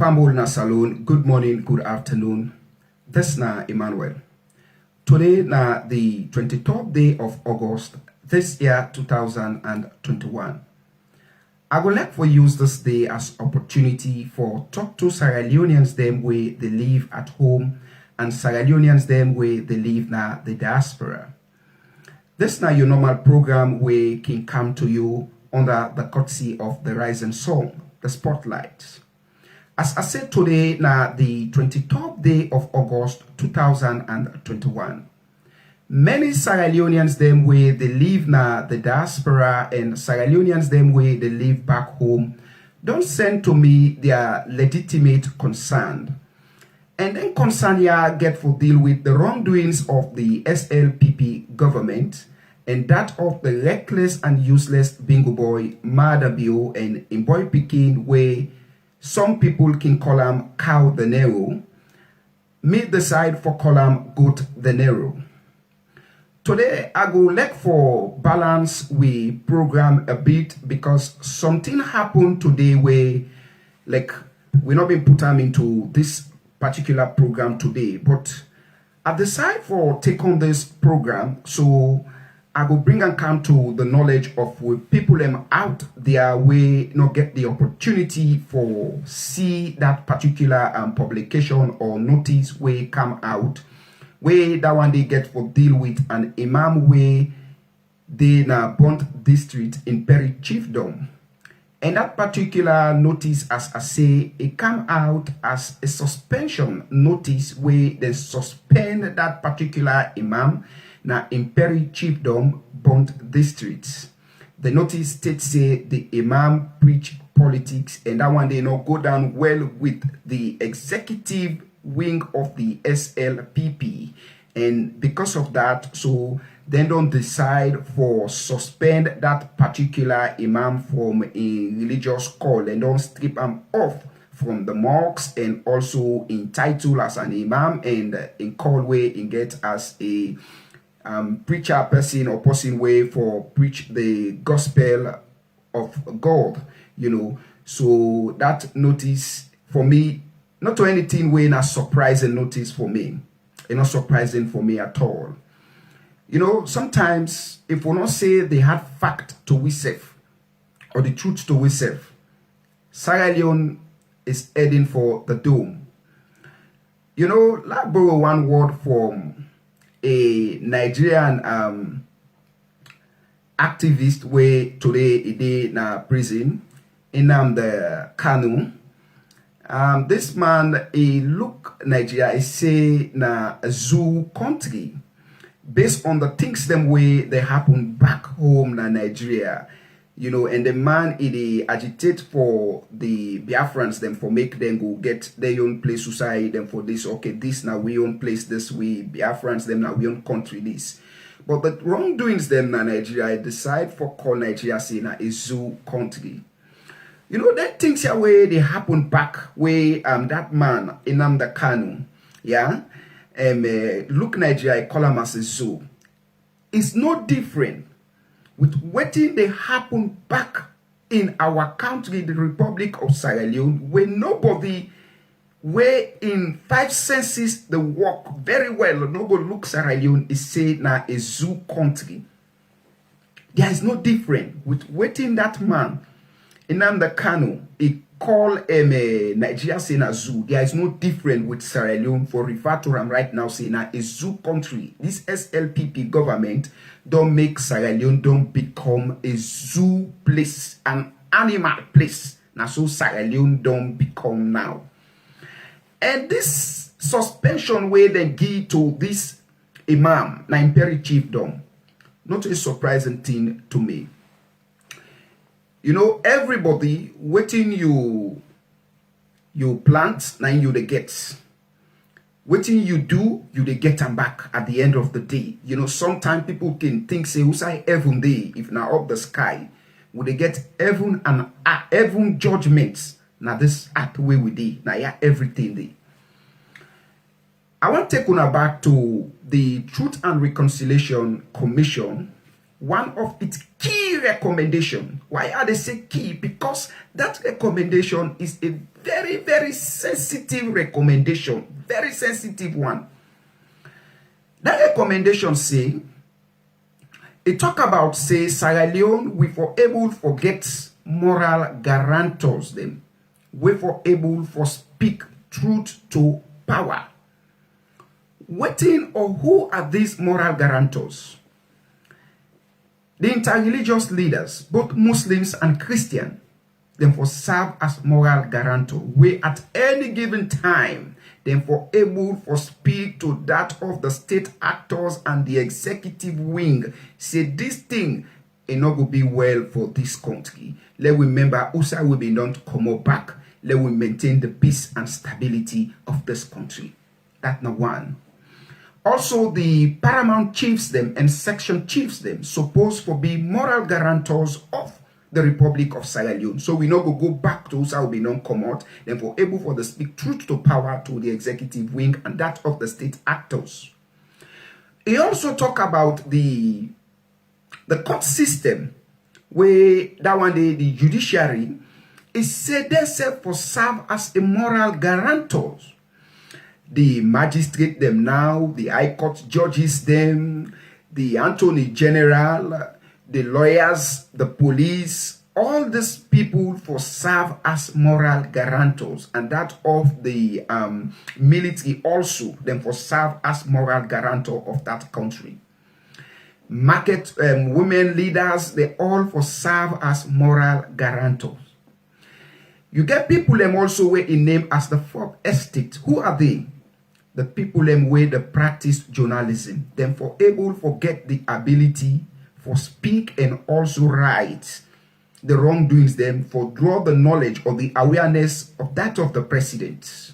Fambul na Saloon, good morning, good afternoon. This na Emmanuel. Today na the 23rd day of August, this year 2021. I would like for use this day as opportunity for talk to Sierra Leoneans them way they live at home and Sierra Leoneans them way they live na the diaspora. This na your normal program where can come to you under the courtesy of the Rising Song, the Spotlight. As I said today, na the 23rd day of August 2021. Many Sierra Leoneans them way they live na the diaspora and Sierra Leoneans them way they live back home don't send to me their legitimate concern. And then concern ya get for deal with the wrongdoings of the SLPP government and that of the reckless and useless Bingo Boy, Madabio and Imboy Pekin way some people can call him cow the Nero. Me decide for call him goat the Nero. Today I go look for balance we program a bit because something happened today where like we not been put them into this particular program today, but I decide for take on this program so I will bring and come to the knowledge of people them out their way not get the opportunity for see that particular publication or notice way come out where that one they get for deal with an imam way they na Bond district in Perry Chiefdom. And that particular notice, as I say, it come out as a suspension notice where they suspend that particular imam now in Perry Chiefdom, Bond districts. The notice states say the imam preach politics and that one they not go down well with the executive wing of the SLPP. And because of that, so they don't decide for suspend that particular imam from a religious call and don't strip him off from the mosques and also in title as an imam and in call way in get as a preacher person or person way for preach the gospel of God, you know. So that notice for me, not to anything way not surprising notice for me. It's not surprising for me at all. You know, sometimes if we not say they had fact to we safe or the truth to we safe, Sierra Leone is heading for the doom. You know, like borrow one word from a Nigerian activist way today a day na prison in the Kanu. This man he look Nigeria he say na a zoo country based on the things them way they happen back home na Nigeria, you know, and the man he agitate for the Biafrans them for make them go get their own place society them for this okay this now we own place this way Biafrans them now we own country this. But the wrongdoings them na Nigeria decide for call Nigeria say na a zoo country. You know that things here way they happen back where that man in the Kanu, yeah, look Nigeria call him as a zoo. It's no different with what they happen back in our country, the Republic of Sierra Leone, where nobody where in 5 senses they work very well. Nobody look Sierra Leone is say now a zoo country. There is no different with waiting that man in the Kanu, he call Nigeria saying a zoo. There is no different with Sierra Leone for refer to him right now saying a zoo country. This SLPP government don't make Sierra Leone don't become a zoo place, an animal place. Now so Sierra Leone don't become now. And this suspension way they give to this imam, na Imperi Chiefdom, not a surprising thing to me. You know, everybody waiting you plant, now you they get. Waiting you do, you they get them back at the end of the day. You know, sometimes people can think, say, who say heaven day, if now up the sky, would they get heaven and heaven judgments? Now this at way we did, now yeah, everything day. I want to take una back to the Truth and Reconciliation Commission one of its key recommendation. Why are they say key? Because that recommendation is a very, very sensitive recommendation, very sensitive one. That recommendation say, it talk about, say, Sierra Leone, we for able forget moral guarantors them. We for able for speak truth to power. Waiting, or who are these moral guarantors? The interreligious leaders, both Muslims and Christian, them for serve as moral guarantor. We at any given time, them for able for speak to that of the state actors and the executive wing. Say this thing it not go be well for this country. Let we remember USA will be done to come up back. Let we maintain the peace and stability of this country. That's number one. Also, the paramount chiefs them and section chiefs them supposed to be moral guarantors of the Republic of Sierra Leone. So we not go back to USA will be non come out, then for able for the speak truth to power to the executive wing and that of the state actors. He also talk about the court system, where that one day the judiciary is said themselves for serve as a moral guarantors. The magistrate them now, the high court judges them, the attorney general, the lawyers, the police, all these people for serve as moral guarantors, and that of the military also, them for serve as moral guarantor of that country. Market women leaders, they all for serve as moral guarantors. You get people them also where in name as the fourth estate. Who are they? The people them where they practice journalism, them for able for get the ability for speak and also write the wrongdoings, them for draw the knowledge or the awareness of that of the president.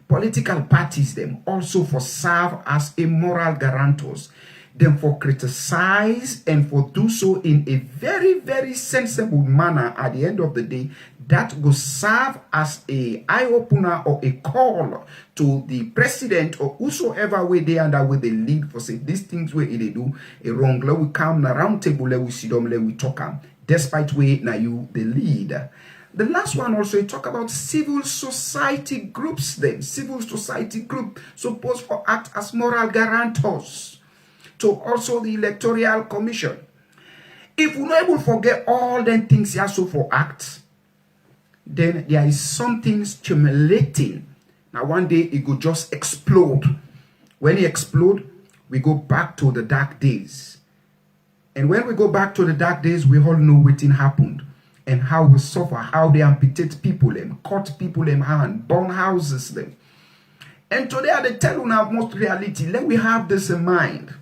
Political parties them also for serve as a moral guarantors, them for criticize and for do so in a very, very sensible manner. At the end of the day, that will serve as a eye-opener or a call to the president or whosoever way they and that way they lead for say these things where they do a wrong. Let we come na round table, let we sit down, let we talk them. Despite way now you the lead. The last one also talk about civil society groups then. Civil society group supposed to act as moral guarantors to also the electoral commission. If we not able to forget all them things here so for act, then there is something stimulating. Now one day it could just explode. When it explode, we go back to the dark days. And when we go back to the dark days, we all know what happened and how we suffer, how they amputate people, them, cut people them hand, burn houses them. And today I tell you now most reality. Let we have this in mind.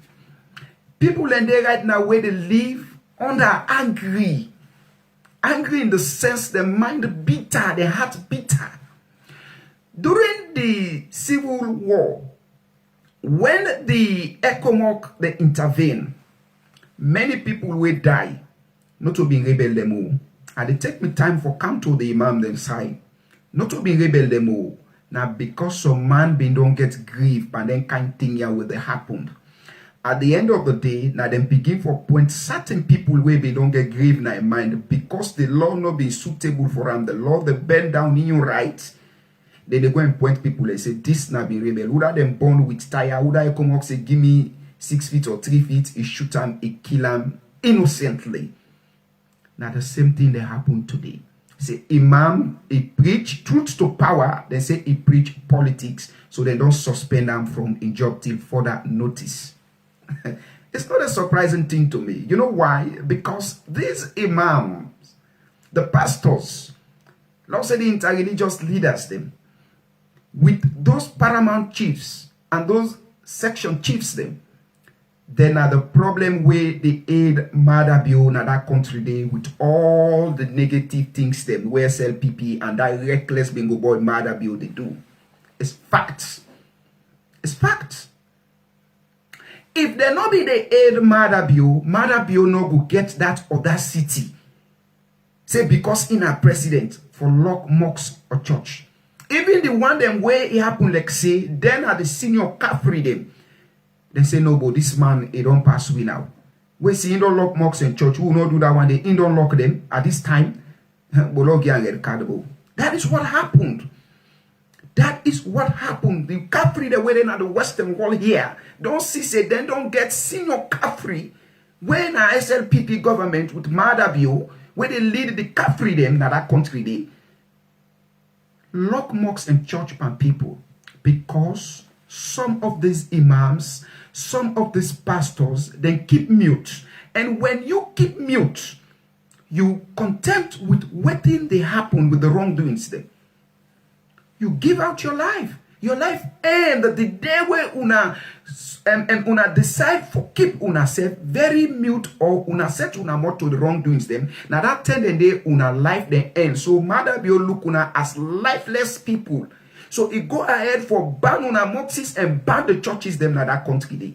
People and they right now where they live under angry in the sense the mind bitter, the heart bitter. During the Civil War, when the ECOMOG they intervene, many people will die, not to be rebel them all. And they take me time for come to the Imam them side, not to be rebel them all. Now because some man been don't get grief and then kind thing here will they happened. At the end of the day, now them begin for point certain people where they don't get grief now in mind because the law not be suitable for them. The law they bend down in your right. Then they go and point people and say this now be rebel. Would have them born with tire? Would I come up say give me 6 feet or 3 feet? He shoot them, he kill them innocently. Now the same thing that happened today. Say Imam, he preach truth to power. They say he preach politics, so they don't suspend them from a job till further notice. It's not a surprising thing to me. You know why? Because these imams, the pastors, let's say the interreligious leaders, them, with those paramount chiefs and those section chiefs, them, then are the problem where they aid Madabio in that country day with all the negative things them where SLPP and that reckless bingo boy Madabio they do. It's facts. It's facts. If there not be the aid Madabio no go get that audacity. Say because in a president for lock mosque or church. Even the one them where it happen like say, then at the senior Caffrey them. They say no, but this man he don't pass away now. We see don't lock mosques in church. We will not do that one day. Don't lock them at this time. That is what happened. That is what happened. The Kafri they were in at the Western Wall here. Don't see say then don't get senior Kafri when our SLPP government with Madabio, where they lead the Kafri them that country they lock mosques and church and people because some of these imams, some of these pastors, then keep mute. And when you keep mute, you content with waiting they happen with the wrongdoings then. You give out your life. Your life end the day where una decide for keep una self very mute or una set una more to the wrongdoings them. Now that 10 day una life then end. So mother be look una as lifeless people. So it go ahead for ban una mosques and ban the churches them na that country day.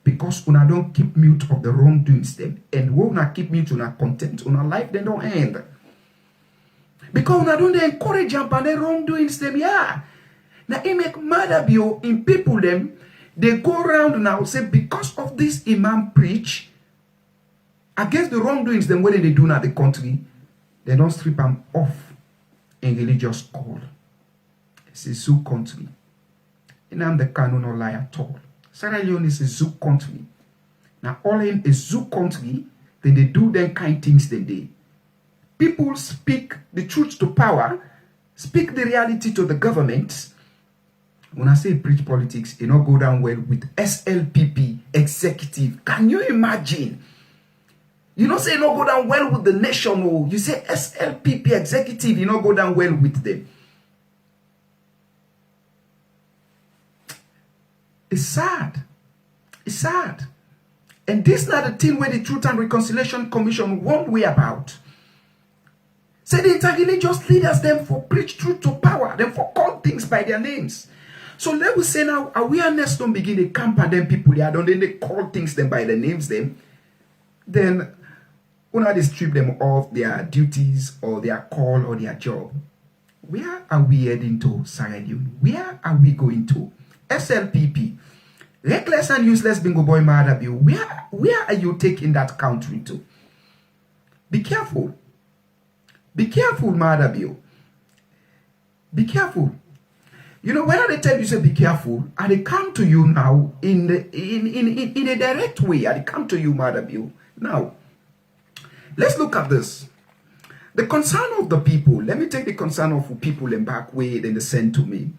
Because una don't keep mute of the wrongdoings them. And when una keep mute una content, una life then don't end. Because una don't encourage them and the wrongdoings them, yeah. Now it make mother be in people them, they go around now say because of this imam preach against the wrongdoings them when they do now the country, they don't strip them off in religious call. It's a zoo country. And I'm the canon no lie at all. Sierra Leone is a zoo country. Now all in a zoo country, then they do them kind things then they. People speak the truth to power, speak the reality to the government. When I say preach politics, it not go down well with SLPP executive. Can you imagine? You don't say it not go down well with the nation. Oh, you say SLPP executive, you not go down well with them. It's sad. It's sad. And this is not the thing where the Truth and Reconciliation Commission won't way about. Say the interreligious leaders them for preach truth to power, them for call things by their names. So let us say now awareness don't begin to camp and then people there don't they call things them by the names them. Then when they strip them off their duties or their call or their job. Where are we heading to, Sierra Leone? Where are we going to? SLPP, reckless and useless bingo boy Madabi. Where are you taking that country to? Be careful. Be careful, Madabi. Be careful. You know, whether they tell you say be careful, and they come to you now in a direct way, and they come to you, Madabi. Now, let's look at this. The concern of the people. Let me take the concern of people and back way then they send to me.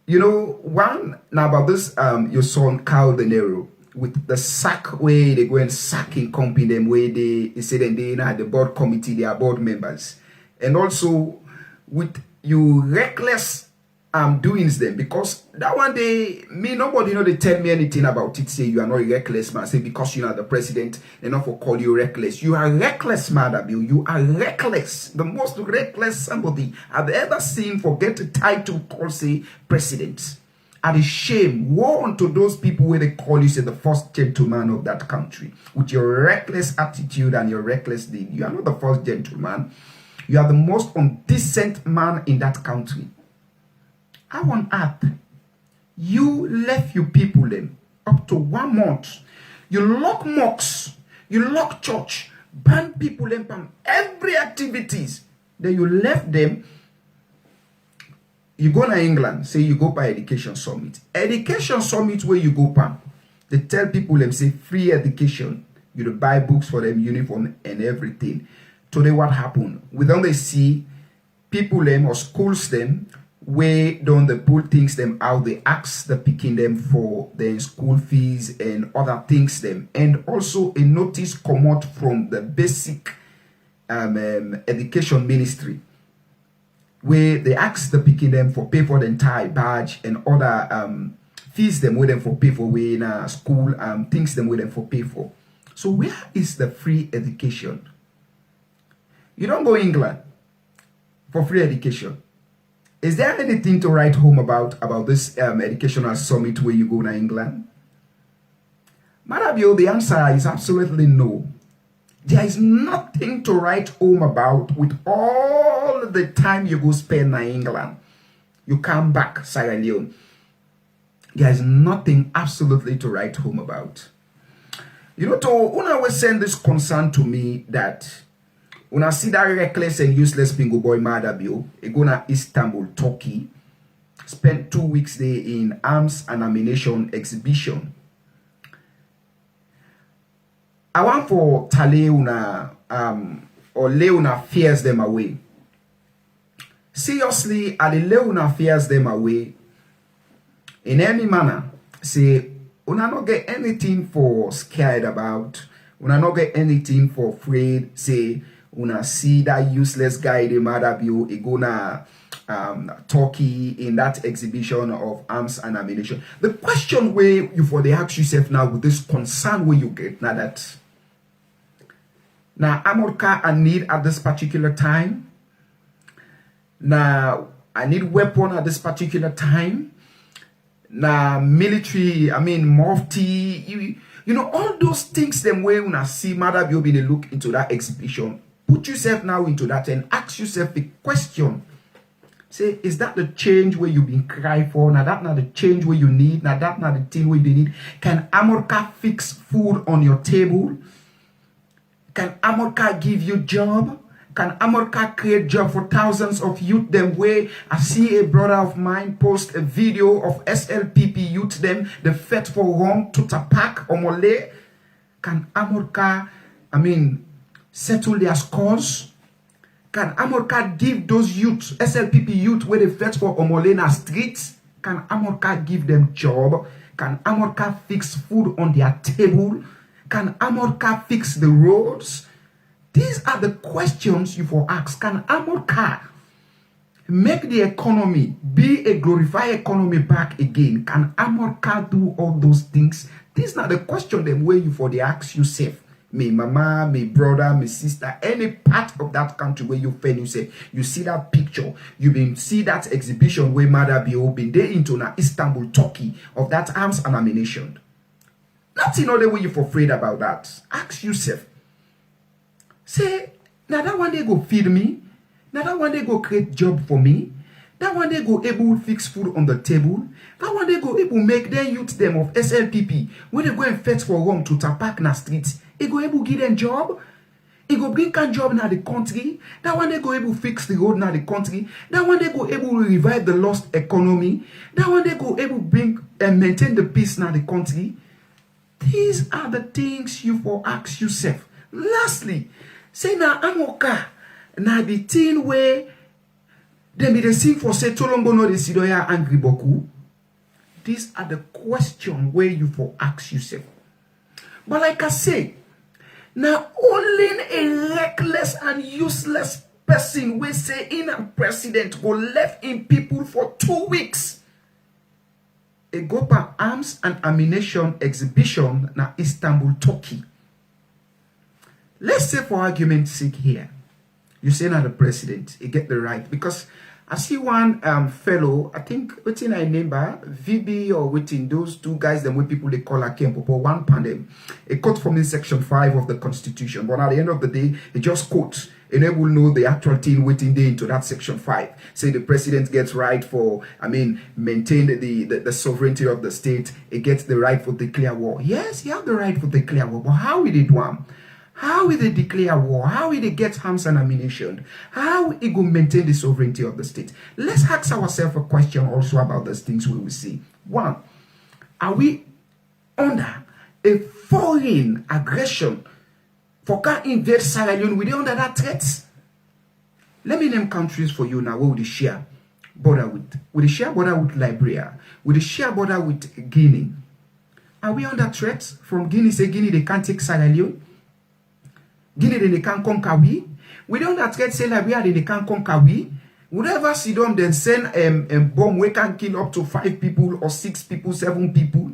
You know, one now about this your son Carl De Niro with the sack way they go and sacking company them way they say then they now the board committee, they are board members. And also with you reckless doings them because that one day me nobody know they tell me anything about it say you are not a reckless man say because you are the president they not for call you reckless. You are reckless, Madabi. You are reckless, the most reckless somebody I've ever seen forget the title call say president. And a shame woe unto those people where they call you say the first gentleman of that country with your reckless attitude and your reckless deed. You are not the first gentleman. You are the most undecent man in that country. How on earth you left your people them up to 1 month? You lock mosques, you lock church, ban people them from every activities. Then you left them. You go to England, say you go by education summit. Education summit where you go pam. They tell people them say free education. You buy books for them, uniform and everything. Today what happened? We don't see people them or schools them where don't they pull things them out, they ask the picking them for their school fees and other things them. And also a notice come out from the basic education ministry where they ask the picking them for pay for the entire badge and other fees them with them for pay for way in school things them with them for pay for. So where is the free education? You don't go England for free education. Is there anything to write home about this educational summit where you go to England? Marabio, the answer is absolutely no. There is nothing to write home about with all the time you go spend in England. You come back, Sierra Leone. There is nothing absolutely to write home about. You know, to una will send this concern to me that una see that reckless and useless bingo boy Madabio, he go na Istanbul, Turkey, spent 2 weeks there in arms and ammunition exhibition. I want for tale una or lay una fears them away. Seriously, I lay una fears them away in any manner. Say una not get anything for scared about. Una not get anything for afraid. Say una see that useless guy the mother view he gonna Turkey in that exhibition of arms and ammunition. The question where you for the ask yourself now with this concern where you get now that now Amorka I need at this particular time. Now I need weapon at this particular time. Now military, I mean mufti, you know all those things them way when I see mother be able to look into that exhibition. Put yourself now into that and ask yourself a question. Say, is that the change where you've been crying for? Now that not the change where you need. Now that not the thing where you need. Can Amorka fix food on your table? Can Amorka give you job? Can Amorka create job for thousands of youth them way? I see a brother of mine post a video of SLPP youth them, the fet for wrong to tapak omole. Can Amorka, I mean, settle their scores? Can Amorka give those youth, SLPP youth, where they fetch for Omolena streets? Can Amorka give them job? Can Amorka fix food on their table? Can Amorka fix the roads? These are the questions you for ask. Can Amorka make the economy be a glorified economy back again? Can Amorka do all those things? These are the questions them where you for the ask yourself. Me mama, me brother, me sister, any part of that country where you find yourself, you see that picture, you been see that exhibition where mother be open there into na Istanbul, Turkey, of that arms and ammunition. Nothing other way you for afraid about that. Ask yourself. Say, now that one day go feed me, now that one day go create job for me, that one day go able fix food on the table, that one day go able make them youth them of SLPP, when they go and fetch for wrong to tapak na streets. He go able give them job. He go bring can job na the country. That one they go able fix the road na the country. That one they go able revive the lost economy. That one they go able bring and maintain the peace na the country. These are the things you for ask yourself. Lastly, say na Amorka na the thing where they be the sing for say Tolombo no de Sidoya angry boku. These are the questions where you for ask yourself. But like I say, now only a reckless and useless person will say in a president go left in people for 2 weeks. A go for arms and ammunition exhibition na Istanbul, Turkey. Let's say for argument's sake here, you say now the president, he get the right because I see one fellow, I think within I neighbor, VB or within those two guys, them way people they call a Kempopo, one pandem, a quote from in section 5 of the Constitution. But at the end of the day, it just quotes, and they will know the actual thing waiting there into that section 5. Say the president gets right for, I mean, maintain the sovereignty of the state. It gets the right for declare war. Yes, he have the right for declare war, but how will it do? How will they declare war? How will they get arms and ammunition? How will it go maintain the sovereignty of the state? Let's ask ourselves a question also about those things we will see. One, are we under a foreign aggression for can invade Sierra Leone? Are they under that threat? Let me name countries for you now where we share border with. We share border with Liberia. We share border with Guinea. Are we under threat from Guinea? Say Guinea, they can't take Sierra Leone. Guinea, they can't conquer we. We don't have to say Liberia, they can't conquer we. Whatever see them, then send a bomb, we can kill up to 5 people or 6 people, 7 people.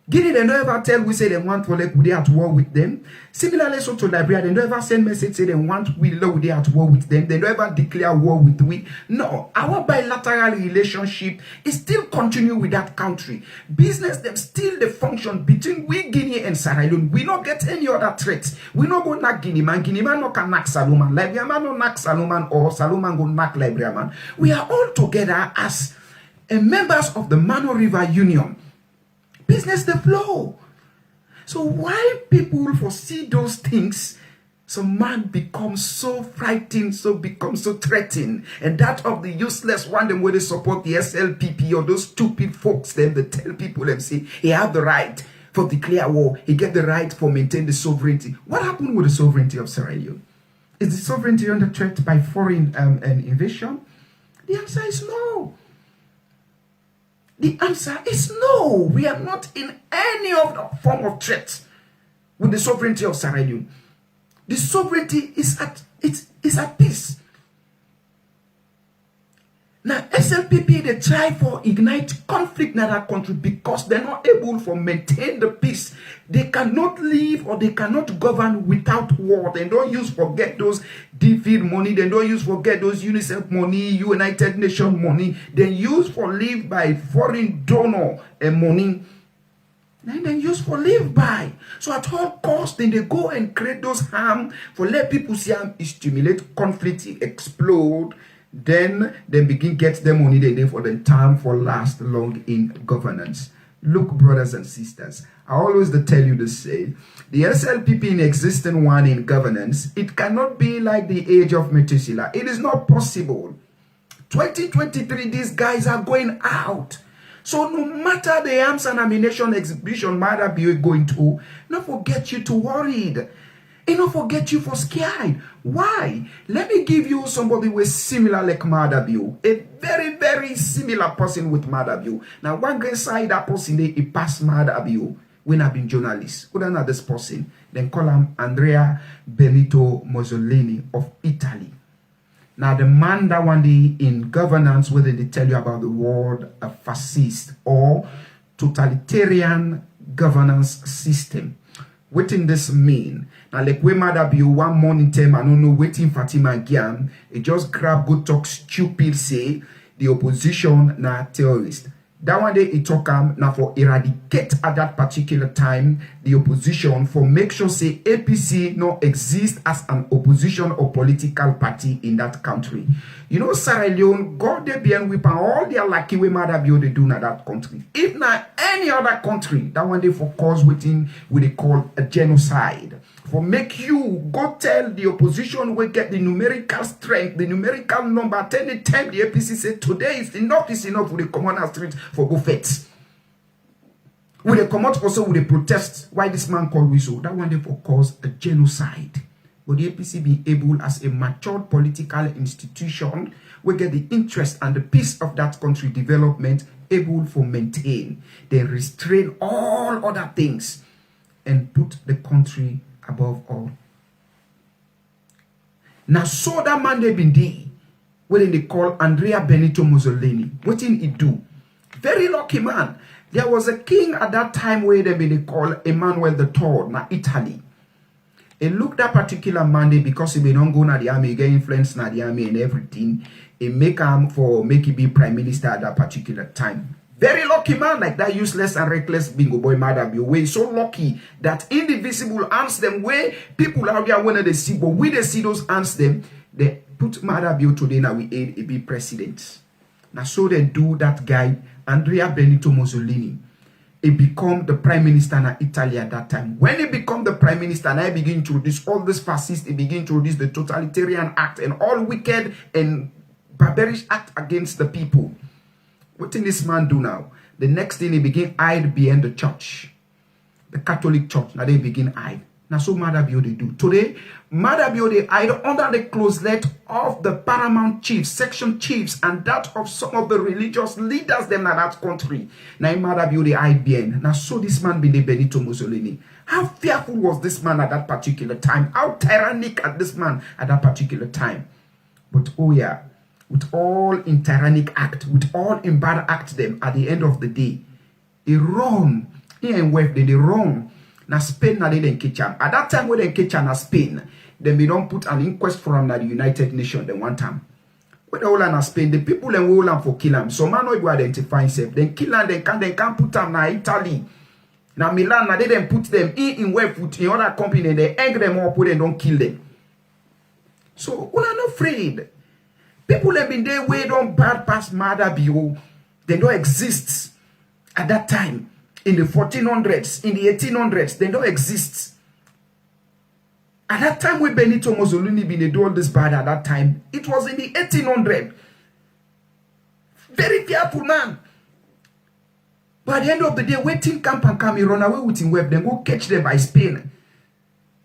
Guinea, they don't ever tell we say they want for like we are at war with them. Similarly, so to Liberia, they don't ever send message say they want we know they are at war with them. They don't ever declare war with we. No, our bilateral relationship is still continue with that country. Business them still the function between we Guinea and Sierra Leone. We not get any other threats. We not go knock Guinea man. Guinea man no can knock Saloman. Liberia man no knock Saloman or Saloman go knock Liberia man. We are all together as members of the Mano River Union. Business the flow. So why people foresee those things, some man becomes so frightened, becomes so threatened, and that of the useless one, them where they support the SLPP or those stupid folks, them they tell people them say he have the right for declare war, he get the right for maintain the sovereignty. What happened with the sovereignty of Sierra Leone? Is the sovereignty under threat by foreign invasion? The answer is no. The answer is no. We are not in any of the form of threat with the sovereignty of Sierra Leone. The sovereignty is at peace. Now, SLPP, they try for ignite conflict in that country because they're not able to maintain the peace. They cannot live or they cannot govern without war. They don't forget those DFID money. They don't forget those UNICEF money, United Nations money. They use for live by foreign donor money. Then they use for live by. So at all costs, then they go and create those harm for let people see harm, stimulate conflict, explode. Then they begin get them money they for the time for last long in governance. Look, brothers and sisters, I always tell you to say, the SLPP in existing one in governance, it cannot be like the age of Methuselah. It is not possible. 2023, these guys are going out. So no matter the arms and ammunition exhibition Madabiu going to, not forget you to worried. And not forget you for scared. Why? Let me give you somebody with similar like Madabiu. A very, very similar person with Madabiu. Now, one great side that person, he passed Madabiu when I've been journalist. Who don't know this person? Then call him Andrea Benito Mussolini of Italy. Now, the man that one day in governance, whether they tell you about the word a fascist or totalitarian governance system. What in this mean? Now, like we might be one morning time, I don't know, waiting Fatima Gian, it just grab, go talk stupid, say the opposition na terrorist. That one day it took now for eradicate at that particular time the opposition for make sure say APC no exist as an opposition or political party in that country. You know, Sierra Leone, God they be and whip and all their lucky way mother be they do in that country. If not any other country, that one day for cause within what they call a genocide. For make you go tell the opposition we get the numerical strength, the numerical number at any time the APC said today is enough for the commoner street for go fets. Will they come out also with a protest why this man called whistle? That one day for cause a genocide. But the APC be able as a matured political institution we get the interest and the peace of that country development able for maintain. They restrain all other things and put the country above all. Now, so that man they been there, when they call Andrea Benito Mussolini, what did he do? Very lucky man. There was a king at that time where they been called Emmanuel III, na Italy. He looked that particular Monday because he been on go na the army, he get influence na the army and everything. He make him be prime minister at that particular time. Very lucky man, like that useless and reckless bingo boy Madabiu. Way so lucky that indivisible ants them where people out there when they see, but we they see those ants them, they put Madabiu today now we aid a be president. Now so they do that guy, Andrea Benito Mussolini. He become the prime minister in Italy at that time. When he become the prime minister, and I begin to introduce all this fascist, he begin to introduce the totalitarian act and all wicked and barbaric act against the people. What did this man do now? The next thing he begin hide behind the church. The Catholic Church. Now they begin hide. Now so Madabiu they do. Today, Madabiu they hide under the closet of the paramount chiefs, section chiefs, and that of some of the religious leaders them in that country. Now Madabiu they hide behind. Now so this man be the Benito Mussolini. How fearful was this man at that particular time? How tyrannic at this man at that particular time? But oh yeah, with all in tyrannic act, with all in bad act them, at the end of the day, they run. Here in West, they run. Now Spain, now they didn't catch him. At that time when they catch him, Spain, then we don't put an inquest for him at the United Nations. Then one time, when they all in Spain, the people and will for kill him. So man, no go identify himself. Then kill him. They can't put him now Italy. Now Milan, now they didn't put them in where put in other company. And they hang them up, they don't kill them. So we are not afraid. People have been there where don't bad past Madabiu. They don't exist at that time. in the 1400s, in the 1800s, they don't exist. At that time when Benito Mussolini been do all this bad at that time, it was in the 1800s. Very fearful man. But at the end of the day, waiting camp and come, he run away with him web, then go catch them by Spain.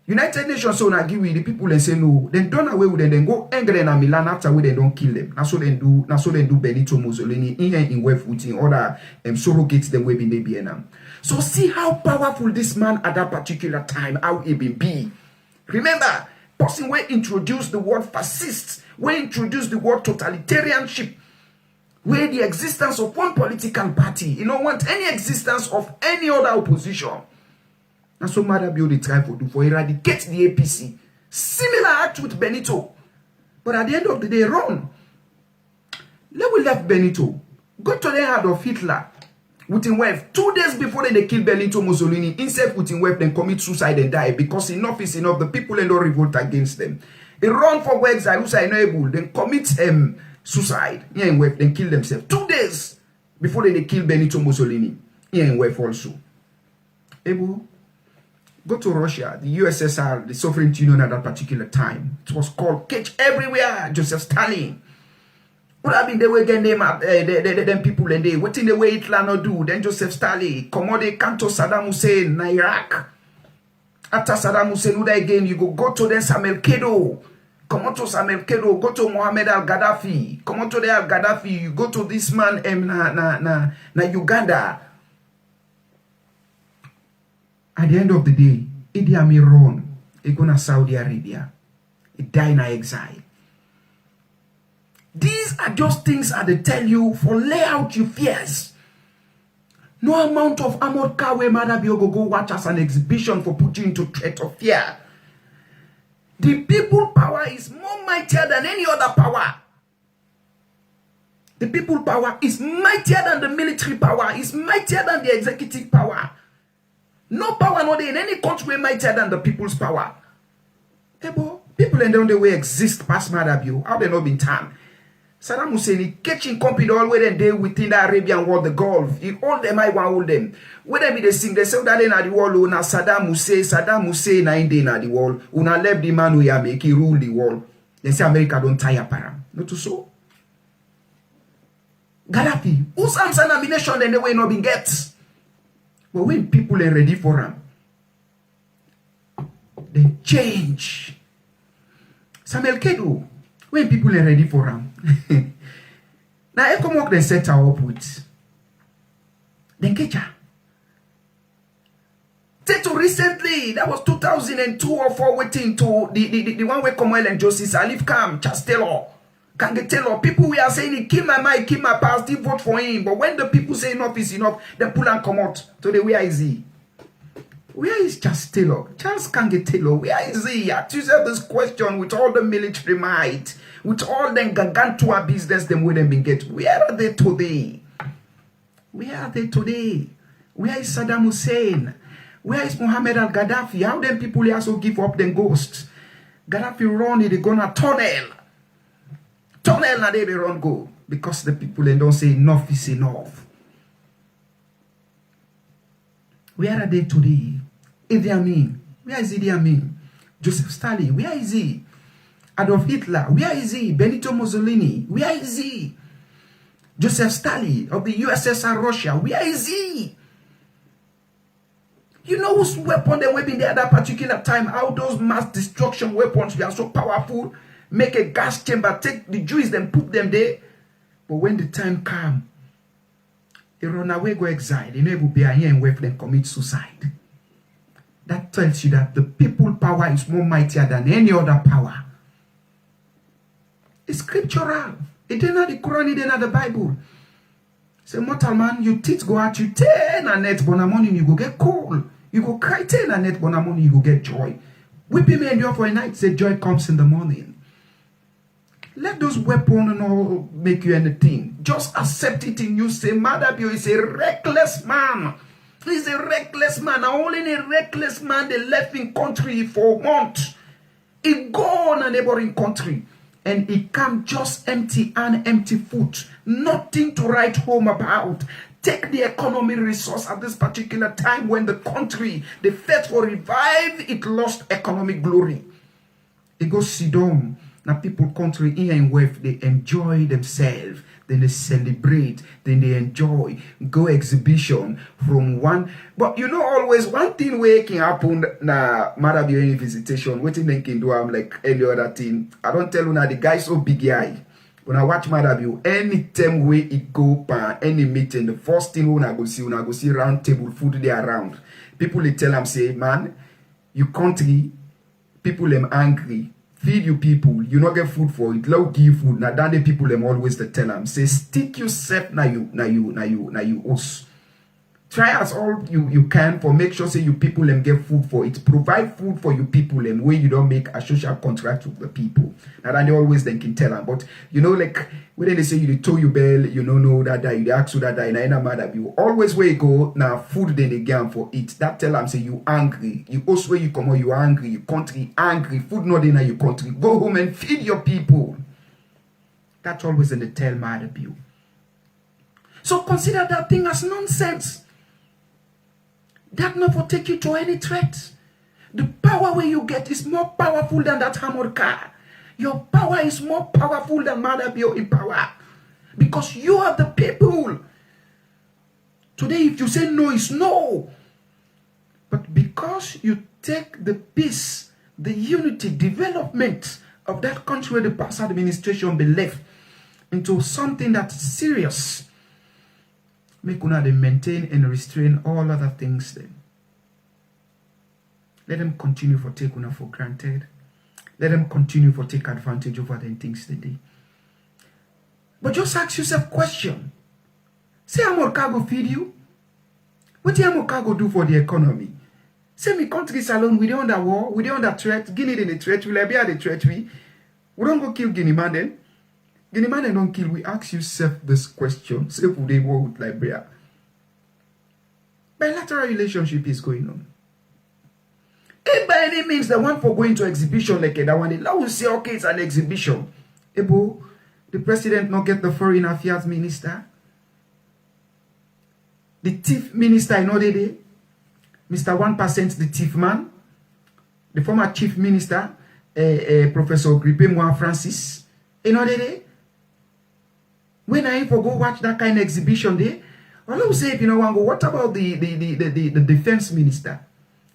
United Nations so now give with the people and say no, then done away with them, then go angry and Milan after we they don't kill them. That's what they do, Benito Mussolini in web with in order surrogates them web in the BNM. So see how powerful this man at that particular time, how he be. Remember, person where introduced the word fascist, where introduced the word totalitarianship, where the existence of one political party, you don't want any existence of any other opposition. That's what Mada Bio they try to do for eradicate the APC. Similar act with Benito. But at the end of the day, run. Let we left Benito. Go to the head of Hitler. Within wife, 2 days before they kill Benito Mussolini, instead within wife, then commit suicide and die because enough is enough. The people and don't revolt against them. They run for exile, who are unable, then commit suicide. Yeah, and wife, then kill themselves. 2 days before they kill Benito Mussolini. Yeah, and wife also. Able. Go to Russia, the USSR, the Soviet Union at that particular time. It was called Cage Everywhere, Joseph Stalin. What have been the way again, them people and they waiting the way Hitler no do. Then Joseph Stalin, commode Kanto Saddam Hussein in Iraq. After Saddam Hussein, who again, you go to the Samuel Kedo. Come on to Samuel Kedo, go to Mohammed al-Gaddafi. Come on to the al-Gaddafi, you go to this man na Uganda. At the end of the day, Idi Amin run. He go to Saudi Arabia. He die in exile. These are just things that they tell you for lay out your fears. No amount of armored car where Madabio go watch as an exhibition for putting into threat of fear. The people power is more mightier than any other power. The people power is mightier than the military power, is mightier than the executive power. No power not in any country mightier than the people's power. People in the way exist past Madabio. How they not been time? Saddam Hussein catching company all where they within the Arabian world, the Gulf. He hold them, I want hold them. Whether be they sing, they say that they na the wall, una Saddam Hussein na in na the wall. Una left the man who ya make he rule the wall. They say America don't tire param. Not to so. Gaddafi, whose arms and ammunition then the way not been get. But when people are ready for them, they change. Samuel Kedo, when people are ready for them. Now, Ecomoc they set her up with. Then Kecha. Teto recently, that was 2002 or 4 waiting to the one where Comwell and Josie Salif Kam, Charles Taylor. Can get Taylor. People we are saying, keep my mind, keep my past, still vote for him. But when the people say enough is enough, they pull and come out. So the where is he? Where is Charles Taylor? Charles Kange Taylor, where is he? Ask yourself this question with all the military might, with all the gargantua business them where they been get. Where are they today? Where are they today? Where is Saddam Hussein? Where is Mohammed al-Gaddafi? How them people also give up them ghosts? Gaddafi run, they gonna tunnel. Tunnel na they run go. Because the people they don't say enough is enough. Where are they today? Idi Amin. Where is Idi Amin? Joseph Stalin. Where is he? Adolf Hitler. Where is he? Benito Mussolini. Where is he? Joseph Stalin of the USSR Russia. Where is he? You know whose weapon they were in there at that particular time? How those mass destruction weapons were so powerful. Make a gas chamber, take the Jews, then put them there. But when the time comes, they run away, go exile. They never be here and wait for them commit suicide. That tells you that the people power is more mightier than any other power. It's scriptural. It ain't not the Quran, it ain't not the Bible. Say, mortal man, you teeth go out, you 10 a net bonamoni, you go get cold. You go cry 10 a net bonamoni, you go get joy. Weeping may endure for a night, say joy comes in the morning. Let those weapons not make you anything. Just accept it in you. Say, Madabio is a reckless man. He's a reckless man. Now, only a reckless man they left in country for months. He go on a neighboring country. And he come just empty and empty foot. Nothing to write home about. take the economy resource at this particular time when the country, the faith for revive, it lost economic glory. It goes sit down. Now people country here in West, they enjoy themselves. Then they celebrate, then they enjoy, go exhibition from one. But you know, always one thing where can happen na matter be any visitation, what they can do, I'm like any other thing. I don't tell you now the guy so big eye. When I watch Madabio, any time where it go pan any meeting, the first thing when I go see round table food there around. People they tell them say, man, you country, people them angry. Feed you people, you not get food for it. Low give food. Now that the people them always they tell them say stick yourself now you us. Try as all you can for make sure say you people them get food for it. Provide food for you people them where you don't make a social contract with the people. Now that they always then can tell them. But you know like when they say you tow you bell, you don't know that you ask you that in matter you always where you go now food then they get for it. That tell them say you angry. You also where you come out you angry, you country angry, food not in your country. Go home and feed your people. That's always in the tell matter you. So consider that thing as nonsense. That not for take you to any threat. The power where you get is more powerful than that armored car. Your power is more powerful than Madabio in power. Because you are the people. Today if you say no, it's no. But because you take the peace, the unity, development of that country where the past administration be left into something that's serious, make una they maintain and restrain all other things then. Let them continue for take una for granted. Let them continue for take advantage over them things today. But just ask yourself question. Say how much cargo feed you? What do you cargo do for the economy? Say me countries alone, we don't under war, we don't under threat. Guinea in the threat, we Liberia the threat we don't go kill Guinea man then. Guinea man don't kill. We ask yourself this question. Say who they war with Liberia. Bilateral relationship is going on. If by any means the one for going to exhibition like that one, now we say okay, it's an exhibition. Ebo, the president not get the foreign affairs minister. The thief minister, you know they Mr. 1%, the thief man. The former chief minister, Professor Gripe Moa Francis. You know they when I for go watch that kind of exhibition there, all I will say if you know one go, what about the defense minister?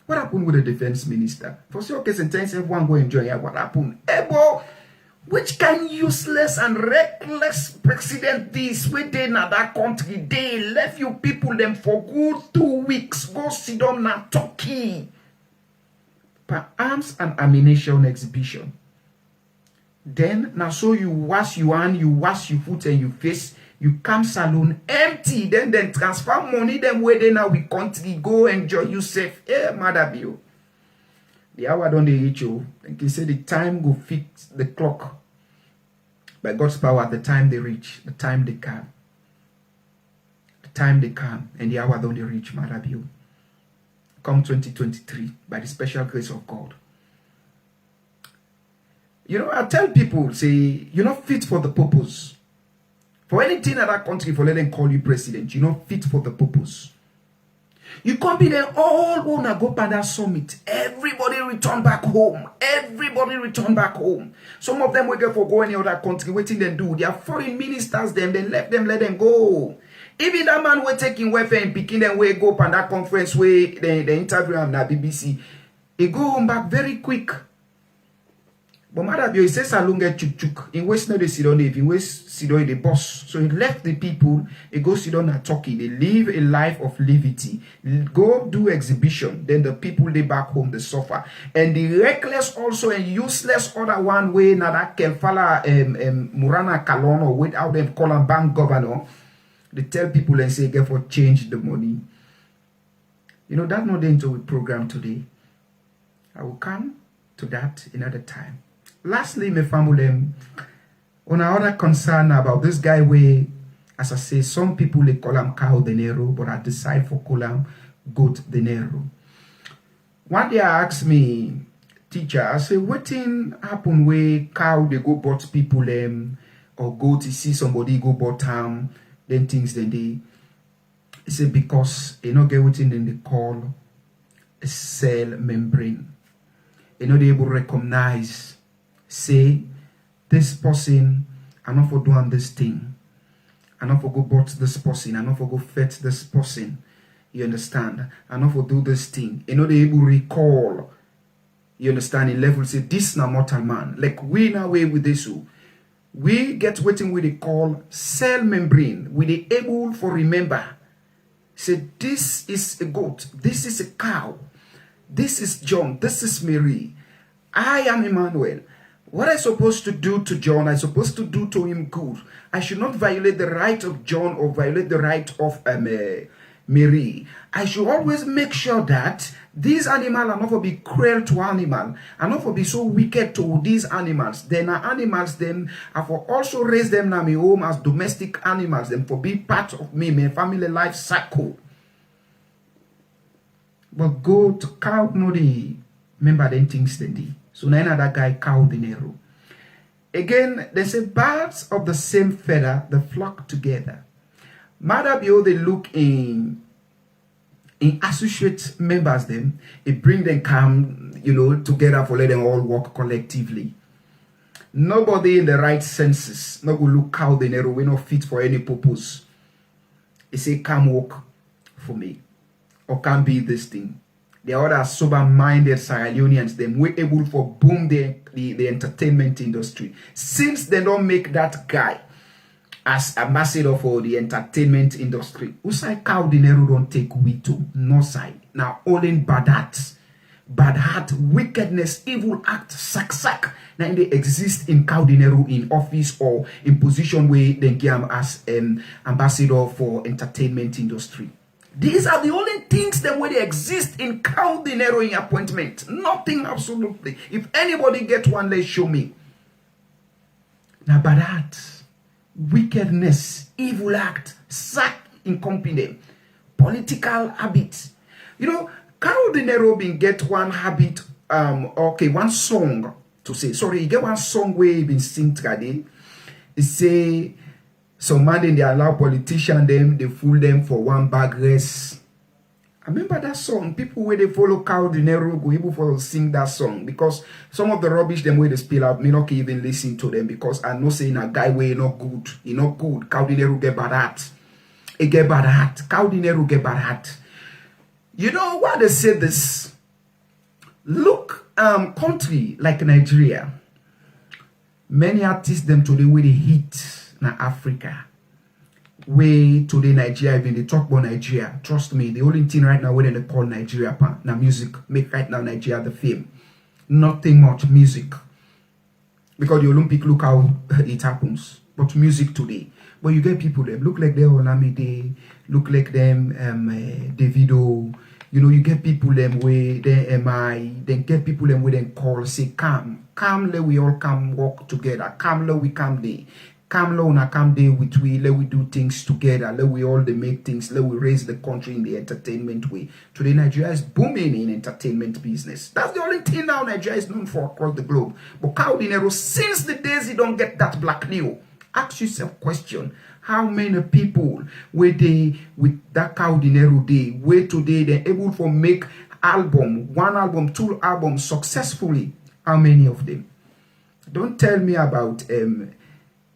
What happened with the defense minister? For sure case and times everyone go enjoy it. What happened? Ebo, which kind useless and reckless president this where they in that country they left you people them for good 2 weeks go sit down na Turkey for arms and ammunition exhibition. Then now so you wash your hand, you wash your foot and your face, you come salon empty, then transfer money them where they now we country go enjoy yourself. Mother bill. The hour don't they reach you. Like you say the time go fix the clock. By God's power, the time they reach, the time they come. The time they come and the hour don't they reach, Mother bill. Come 2023 by the special grace of God. You know, I tell people, say, you're not fit for the purpose. For anything in that country, for let them call you president, you're not fit for the purpose. You can't be there all wanna go by that summit. Everybody return back home. Everybody return back home. Some of them will go for go any other country, waiting them do. Their foreign ministers, them, they left them, let them go. Even that man will taking welfare and picking them way go on that conference where they interview him na BBC. He go home back very quick. But Madabio, he says Salunga chuk. In West no they sit on it, in West sit on the boss. So he left the people, he goes sit on a Turkey. They live a life of levity. Go do exhibition. Then the people they back home they suffer. And the reckless also and useless other one way na that Kelfala Murana Kalon or without them call a bank governor. They tell people and say get for change the money. You know that's not the into program today. I will come to that another time. Lastly, my family, on another concern about this guy where, as I say, some people they call him cow de Nero, but I decide for call him goat de Nero. One day I asked me, teacher, I say, what thing happen where cow they go bought people or goat you see somebody go bought then things then they. He said because you know get within in the call a cell membrane. You know they able to recognize, say, this person, I not for doing this thing. I not for go bought this person. I not for go fetch this person. You understand? I not for do this thing. You know they able to recall. You understand? In level say this na mortal man. Like we now way with this. We get waiting with the call cell membrane. We the able for remember. Say this is a goat. This is a cow. This is John. This is Mary. I am Emmanuel. What I supposed to do to John, I supposed to do to him good. I should not violate the right of John or violate the right of Mary. I should always make sure that these animals are not for be cruel to animal, are not for be so wicked to these animals. Then are animals them, I for also raise them now my home as domestic animals, them for be part of me, my family life cycle. But go to cow no the remember them things they did. So now another guy cow the narrow. Again, they say birds of the same feather, they flock together. Mother be all they look in associate members them, it bring them come, together for let them all work collectively. Nobody in the right senses, not go look cow the narrow, we not fit for any purpose. They say come work for me. Or can be this thing. The other sober-minded Sierra Leoneans, them were able for boom the entertainment industry. Since they don't make that guy as ambassador for the entertainment industry, Usai cow dinero don't take we to no side. Now only bad heart, wickedness, evil act, sack. Now they exist in cow dinero in office or in position where they give as ambassador for entertainment industry. These are the only things that where they exist in cow dinero in appointment. Nothing absolutely. If anybody get one, they show me. Now, but that wickedness, evil act, sack in company, political habits. Cow dinero been get one habit. One song to say. Sorry, you get one song where you been sing today. It say. Some man they allow politicians them, they fool them for one bag race. I remember that song. People where they follow cow dinero go able for sing that song because some of the rubbish them where they spill out, me not even listen to them because I know saying a guy way not good. He not good. Cow dinero get bad heart. He get bad heart. Cow dinero get bad heart. You know why they say this? Look, country like Nigeria. Many artists them today where they hit. Na Africa, way today Nigeria, even they talk about Nigeria. Trust me, the only thing right now when they call Nigeria now music make right now Nigeria the fame. Nothing much music. Because the Olympic look how it happens. But music today. But you get people them look like they Olamide, look like them Davido. You get people them where they MI, then get people them where they call say come let we all come walk together. Come let we come there. Come low na come day with we, let we do things together, let we all they make things, let we raise the country in the entertainment way. Today Nigeria is booming in entertainment business. That's the only thing now Nigeria is known for across the globe. But cow dinero, since the days you don't get that black new, ask yourself question. How many people were they with that cow dinero day, where today they're able to make one album, 2 albums successfully? How many of them? Don't tell me about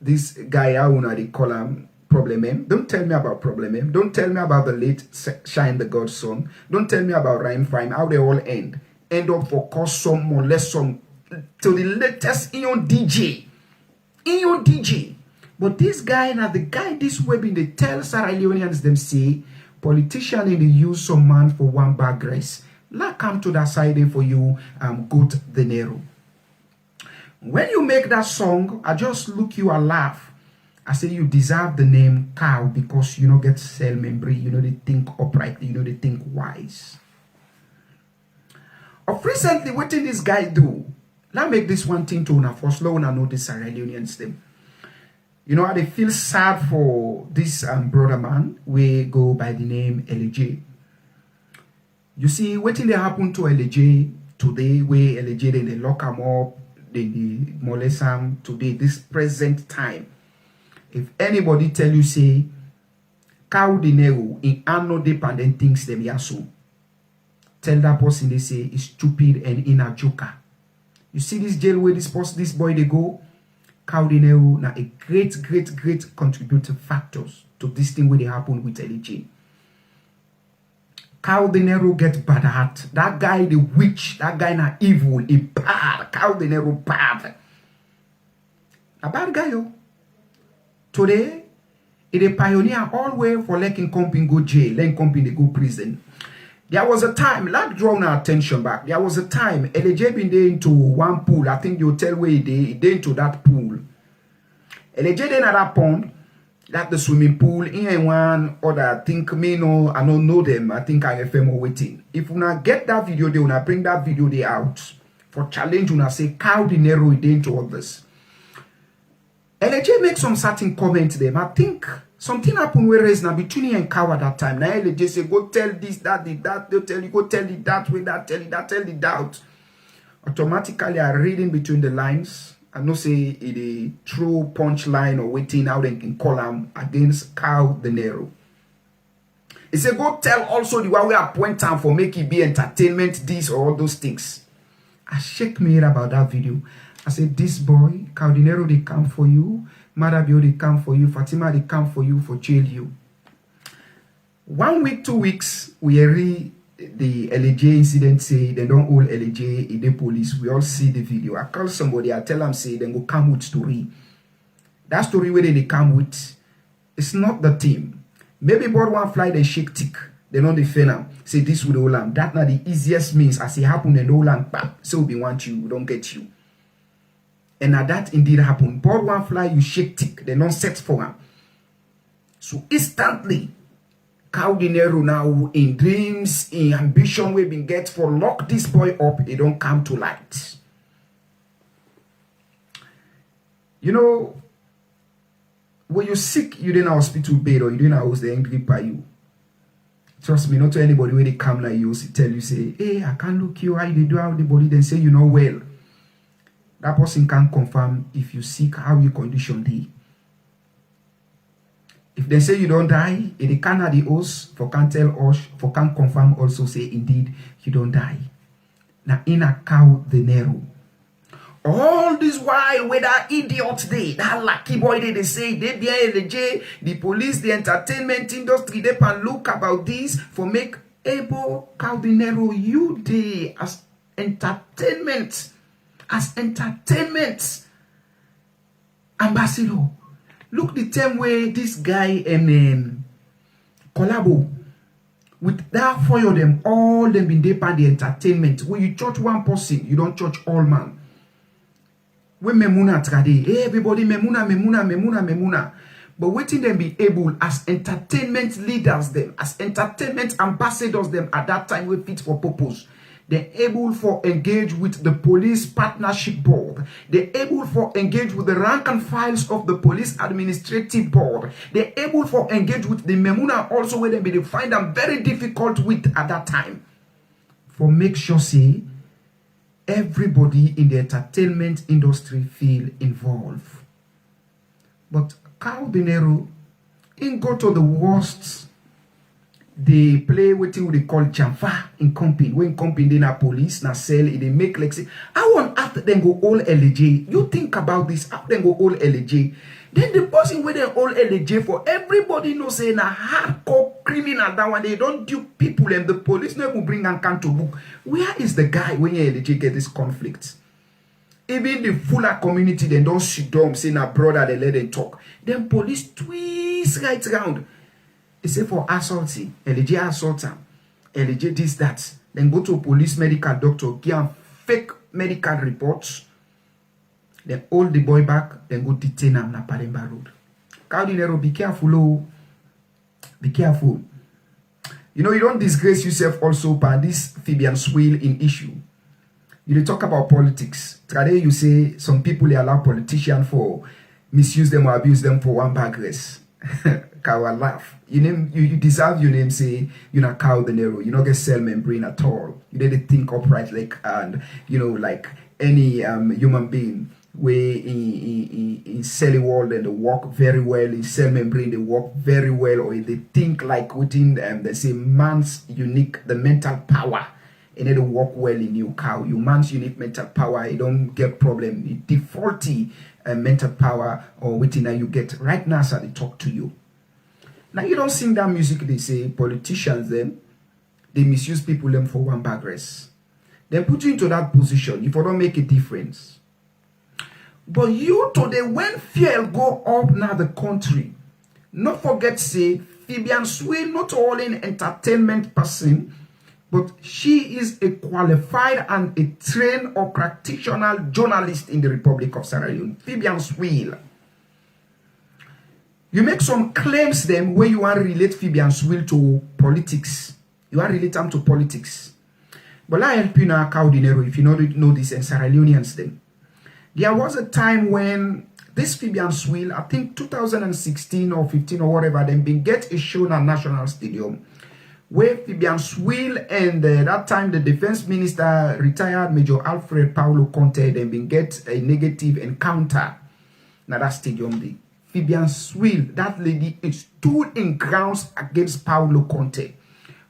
this guy, I wanna they call him Problem M. Don't tell me about Problem M. Don't tell me about the late Shine the God song. Don't tell me about Rhyme Fine. How they all end. End up for cause some more, less some till the latest in your DJ. But this guy now, the guy this way in they tell Sierra Leoneans them say politician in the use some man for one bag race. Let come to that side for you goat the Nero. When you make that song, I just look you and laugh. I say you deserve the name cow because you don't get cell memory, they think uprightly, they think wise. Of recently, what did this guy do? Let me make this one thing to una first. Let una know this Sierra Leoneans them. I feel sad for this brother man. We go by the name LJ. You see, what did happen to LJ today? Where LJ then they lock him up. They molest him today, this present time. If anybody tell you, say, cow dinero in anno dependent things them yaso. Tell that person they say is stupid and in a joker. You see this jail where this boy they go, cow dinero na a great contributing factors to this thing where they happen with LJ. Cow dinero get bad heart. That guy the witch, that guy na evil, he bad. Cow dinero bad. A bad guy yo. Today, it a pioneer all way for letting company go jail, letting company go prison. There was a time, let's draw our attention back. There was a time, LJ been there into one pool. I think you tell where they into that pool. LJ then at that pond, that the swimming pool, in one other, I think me no, I don't know them. I think I FM or waiting. If we not get that video, they will bring that video they out for challenge. Una say cow dinero it into all this. LJ make some certain comment them. I think something happened where is now between you and cow at that time. Now LJ say go tell this, that, that. They'll tell you go tell it that way, that tell it that, tell it that. Automatically I reading between the lines. I know say it a true punchline or waiting how they can call them against cow dinero. He say go tell also the one we appoint time for make it be entertainment, this or all those things. I shake me head about that video. I said, this boy, cow dinero, they come for you. Madabio, they come for you. Fatima, they come for you for jail you. 1 week, 2 weeks, we read the LJ incident say they don't hold LJ in the police. We all see the video. I call somebody, I tell them, say, they go come with story. That story where they come with, it's not the team. Maybe board one fly, they shake tick. They don't defend them. Say this with the land. That's not the easiest means. As it happen in the land, so we want you, we don't get you. And now that indeed happened. Board one fly, you shake tick. They don't sex for him. So instantly, cow dinero now in dreams, in ambition we been get for lock this boy up, it don't come to light. You know, when you're sick, you didn't hospital bed or you didn't house the angry by you. Trust me, not to anybody when they come like you, tell you, say, hey, I can't look you, how they do how the body, then say you know well. That person can't confirm if you sick, how your condition be. If they say you don't die, if they can't have the host, for can't tell us, for can't confirm also say indeed you don't die. Now in a cow dinero. All this while with that idiot they, that lucky boy they say they be LJ, the police, the entertainment industry, they can look about this for make able cow dinero you day as entertainment. As entertainment ambassador. Look the same way this guy collabo with that four of them, all them been there the entertainment. When you judge one person, you don't judge all man. When Memuna trade, everybody Memuna. But waiting them be able as entertainment leaders them, as entertainment ambassadors them at that time we fit for purpose. They're able for engage with the police partnership board. They're able for engage with the rank and files of the police administrative board. They're able for engage with the Memuna also where they find them very difficult with at that time. For make sure say everybody in the entertainment industry feel involved. But cow dinero in go to the worst. They play what they call Jamfa in company. When company they na police na sell it, they make like say, I want after them go all LJ. You think about this, after them go all LJ. Then the person where they all LJ for everybody know say na hardcore criminal that one they don't do people and the police never bring and can to book. Where is the guy when you LJ get this conflict? Even the fuller community they don't sit down say na brother they let them talk. Then police twist right round. They say for assaulting, LJ assault him, LJ this, that. Then go to a police medical doctor, give him fake medical reports. Then hold the boy back, then go detain him na Paremba Road. Cow dinero, be careful, oh. Be careful. You know, you don't disgrace yourself also by this Fabian Swill in issue. You talk about politics. Today you say some people they allow politicians for misuse them or abuse them for one bag race. Cow laugh. You deserve your name, say you're not cow dinero. You not get cell membrane at all. You didn't think upright like and like any human being. where in cell wall and they work very well, in cell membrane they work very well, or they think like within they say man's unique the mental power, and they work well in you cow. You man's unique mental power, you don't get problem. You defaulty mental power or within that you get right now as they talk to you. Now you don't sing that music. They say politicians then they misuse people them for one bag race. They put you into that position if you don't make a difference. But you today, when fear go up now the country, not forget say Fibian Swill not only an entertainment person, but she is a qualified and a trained or practitioner journalist in the Republic of Sierra Leone. Fibian Swill. You make some claims then where you want to relate Fibian Swill to politics. You want to relate them to politics. But I help you now, Cow Dinero, if you know this, and Sierra Leoneans then. There was a time when this Fibian Swill, I think 2016 or 15 or whatever, then been get a show at National Stadium where Fibian Swill and that time the defense minister, retired Major Alfred Paulo Conte, then been get a negative encounter at that stadium. The Fibian Swill, that lady, stood in grounds against Paulo Conte.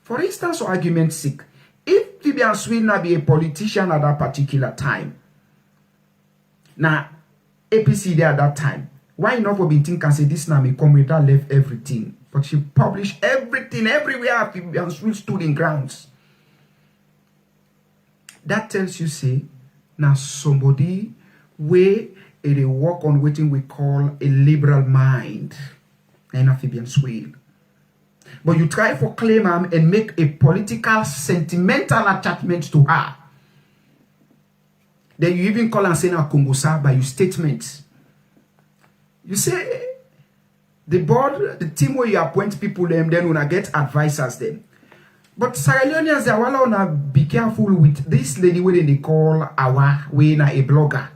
For instance, for argument's sake, if Fibian Swill not be a politician at that particular time, now, APC there at that time, why not for being think and say this now may come with that left everything? But she published everything everywhere and Swill stood in grounds. That tells you, say, now somebody where they work on what we call a liberal mind. And a Fibian Swill. But you try for claim and make a political sentimental attachment to her. Then you even call and say now Kongosa by your statements. You say the board, the team where you appoint people them, then when get advisors them. But Sierra Leoneans, they wanna be careful with this lady where they call Awa, when a blogger.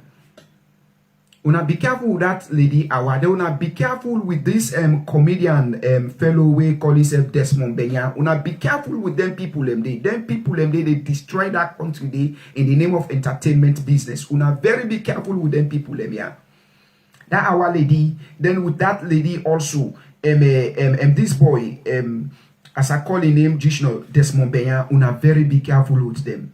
Una be careful with that lady Awa. They wanna be careful with this comedian fellow way call himself Desmond Benya. Una be careful with them people them they destroy that country they in the name of entertainment business. Una very be careful with them people them yeah. That Awa lady, then with that lady also this boy as I call his name Jishno Desmond Benya. Una very be careful with them.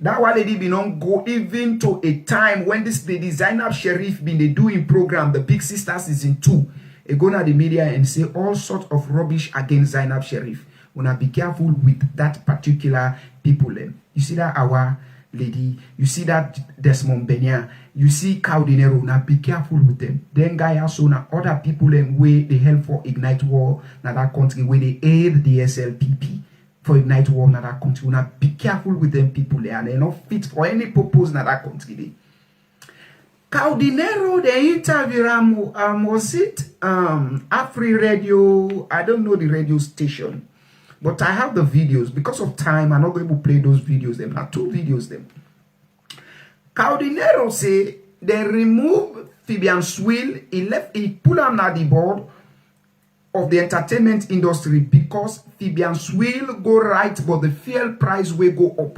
That one lady be not go even to a time when this lady Zainab Sharif been they doing program the Big Sister season 2. They go to the media and say all sorts of rubbish against Zainab Sharif. Wanna be careful with that particular people. You see that our lady, you see that Desmond Benya, you see Cow Dinero. Now be careful with them. Then guy also now other people where they help for ignite war now that country where they aid the SLPP. For ignite war in that country. We not be careful with them people there, and they're not fit for any purpose in that country. Cow Dinero, the interview was it Afri Radio? I don't know the radio station, but I have the videos. Because of time, I'm not going to play those videos. Them are 2 videos. Them Cow Dinero say they remove Fibian Swill. He pull him at the board of the entertainment industry because Fibian Swill go right, but the fuel price will go up.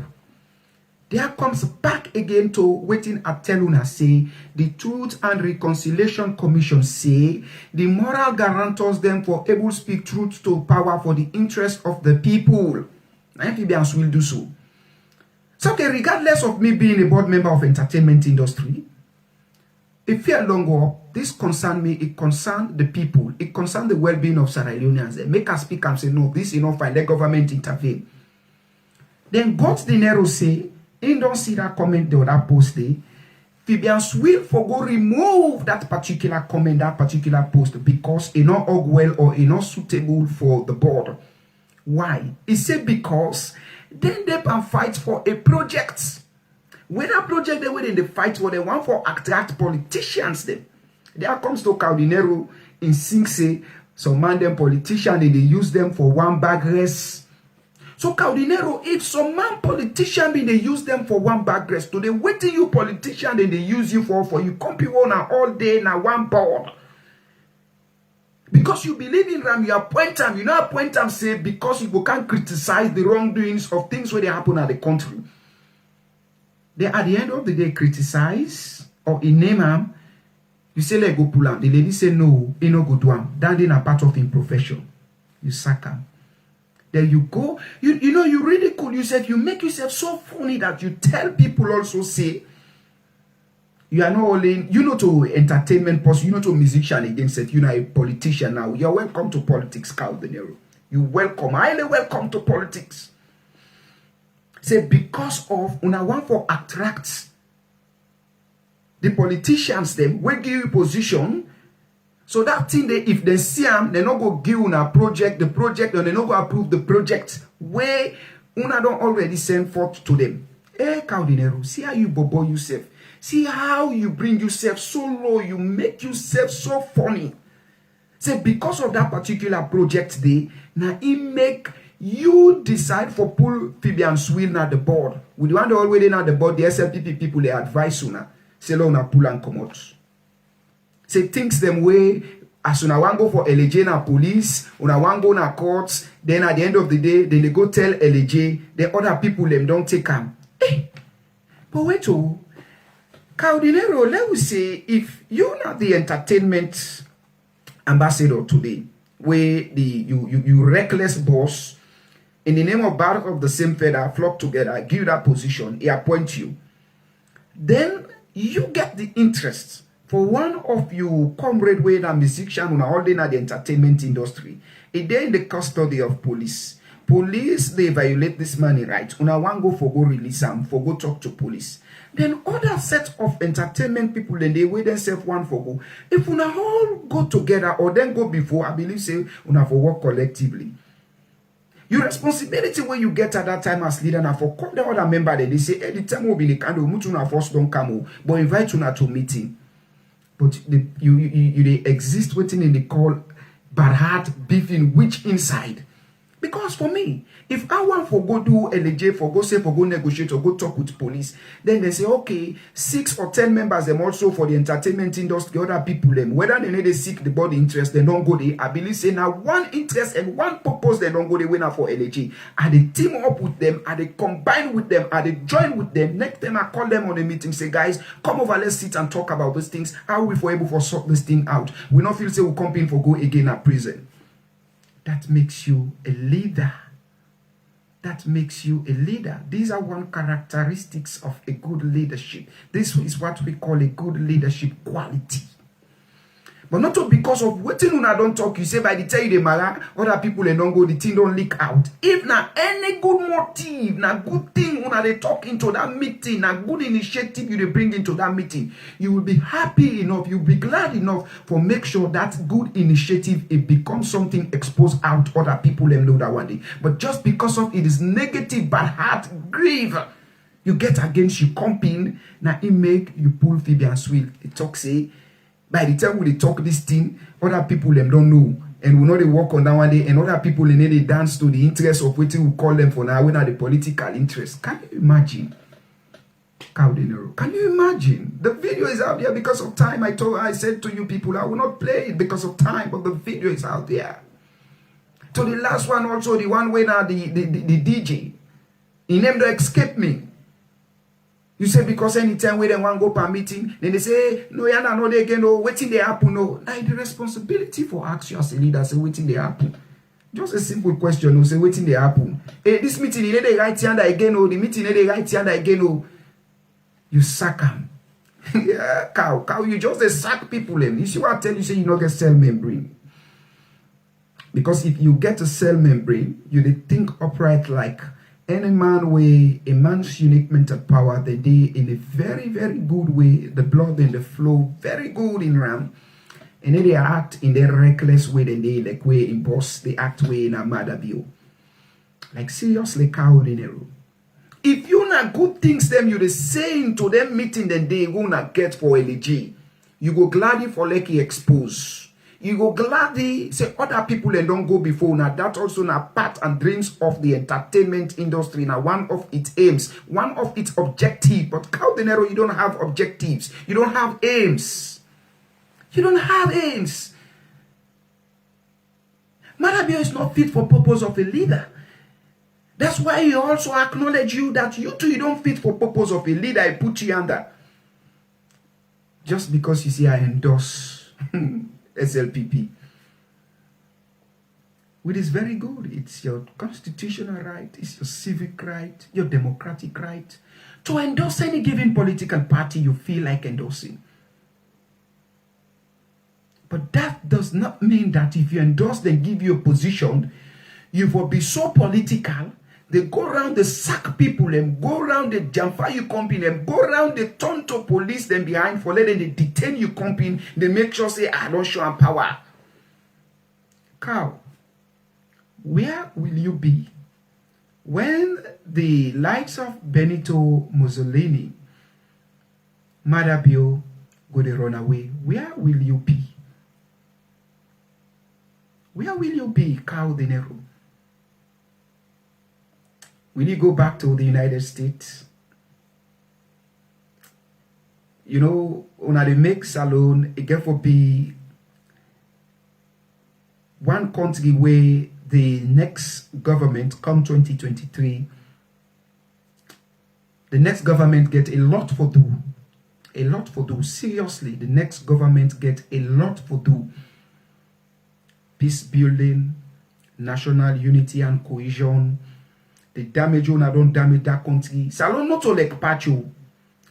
There comes back again to waiting at Teluna say the Truth and Reconciliation Commission say the moral guarantors them for able to speak truth to power for the interest of the people. And Fibian Swill do so. So okay, regardless of me being a board member of entertainment industry, if fear long go up, this concern me, it concern the people, it concern the well-being of Sierra Leoneans. They make us speak and say, no, this is not fine, let government intervene. Then God's Dinero say, he don't see that comment the other post there. Fibian Swill for go remove that particular comment, that particular post because it not all well or it not suitable for the board. Why? He said because then they can fight for a project. When a project they were in the fight for, they want for attract politicians then. There comes to Cow Dinero in Sing say some man them politician and they use them for one bag race. So Cow Dinero, if some man politician be they use them for one bag race, to they wait till you politician and they use you for you come people now all day now one board. Because you believe in them, you appoint them, you not appoint them say because you can't criticize the wrongdoings of things where they happen at the country. They at the end of the day criticize or he name him, you say let go pull him. The lady say no, he no go do him. That is a part of his profession. You sack him. Then you go, you know, you ridicule yourself, you make yourself so funny that you tell people also say, you are not only, you know, to entertainment person, you know, to musician against it, you know, a politician now. You're welcome to politics, Cow De Niro. You welcome, highly welcome to politics. Say, because of, una want for attract the politicians, them, will give you position. So that thing, if they see them, they not go give una project, the project, and they not go approve the project where una don't already send forth to them. Hey, Cow De Niro, see how you bobo yourself. See how you bring yourself so low, you make yourself so funny. Say, because of that particular project day, now it make you decide for pull Fabian Swill at the board. We the one already now the board, the SLPP people, they advise una. Say, una pull and come out. Say, things them way, as una want go for LJ na police, una want go na courts, then at the end of the day, then they go tell LJ, the other people them don't take them. Hey, but wait, oh. Cow De Niro, let me say, if you're not the entertainment ambassador today, where you reckless boss, in the name of Bark of the same feather, flock together, give you that position, he appoint you, then you get the interest for one of you comrade way that musician who are holding at the entertainment industry. It they in the custody of police. Police, they violate this money right. Una one go for go release them, for go talk to police. Then other set of entertainment people, then they wait themselves one for go. If una all go together or then go before, I believe say una for work collectively. Your responsibility when you get at that time as leader now for come the other member, then they say, hey, the time will be the candle, mutuna first don't come, but invite you to meeting. But they exist waiting in the call bad heart beefing which inside. Because for me, if I want for go do LJ, for go say, for go negotiate or go talk with police, then they say, okay, 6 or 10 members, them also for the entertainment industry, other people, them, whether they need to seek the body interest, they don't go there. I believe say now one interest and one purpose, they don't go the winner for LJ. And they team up with them, and they combine with them, and they join with them. Next time I call them on a meeting, say, guys, come over, let's sit and talk about these things. How we for able to sort this thing out? We not feel say we come in for go again at prison. That makes you a leader. That makes you a leader. These are one characteristics of a good leadership. This is what we call a good leadership quality. But not because of what thing una don't talk, you say by the time they mara, other people they don't go, the thing don't leak out. If na any good motive, na good thing una they talk into that meeting, na good initiative you they bring into that meeting, you will be happy enough, you'll be glad enough for make sure that good initiative it becomes something exposed out other people them know that one day. But just because of it is negative, bad heart, grief, you get against you comping, now it make you pull Fabian Swill. It talk say, by the time we talk this thing, other people them don't know. And we know they work on that one day, and other people in they dance to the interest of what we call them for now, when are the political interest. Can you imagine? Cow De Niro. Can you imagine? The video is out there because of time. I said to you people, I will not play it because of time, but the video is out there. To the last one also, the one where now the DJ, he named the Escape Me. You say because anytime we don't want to go per meeting, then they say, no, you're not know again, no, waiting they happen, no. Now the responsibility for ask you as a leader, say waiting they happen. Just a simple question, no, say waiting they happen. Hey, this meeting, you need the right hand again, no, the meeting, you need the right hand again, no. You sack them. Yeah, cow, you just sack people, them. You see what I tell you, say you not get cell membrane. Because if you get a cell membrane, you think upright like any man way, a man's unique mental power, they do in a very, very good way, the blood and the flow, very good in ram. And then they act in their reckless way, then they like way in boss, they act way in a mother view. Like seriously, Cow De Niro. If you not good things them you the saying to them meeting then they gonna get for LG, you go gladly for Lucky expose. You go gladly say other people and don't go before. Now that also now part and dreams of the entertainment industry. Now one of its aims, one of its objectives. But Cow De Niro, you don't have objectives. You don't have aims. You don't have aims. Marabio is not fit for purpose of a leader. That's why he also acknowledge you that you too you don't fit for purpose of a leader. I put you under. just because you say I endorse SLPP. Which is very good. It's your constitutional right, it's your civic right, your democratic right to endorse any given political party you feel like endorsing. But that does not mean that if you endorse them, give you a position, you will be so political. They go around, they sack people, and go around, they jamfire you company, and go around, they turn to police them behind for letting they detain you company. They make sure say, I don't show them power. Cow, where will you be when the likes of Benito Mussolini, Madabio, go to run away? Where will you be? Where will you be, Cao Dinero? Will you go back to the United States? You know, on the make salon, it get for be one country where the next government, come 2023, the next government get a lot for do. A lot for do. Seriously, the next government get a lot for do. Peace building, national unity and cohesion. The damage on don't damage that country. Salon not all like Pacho.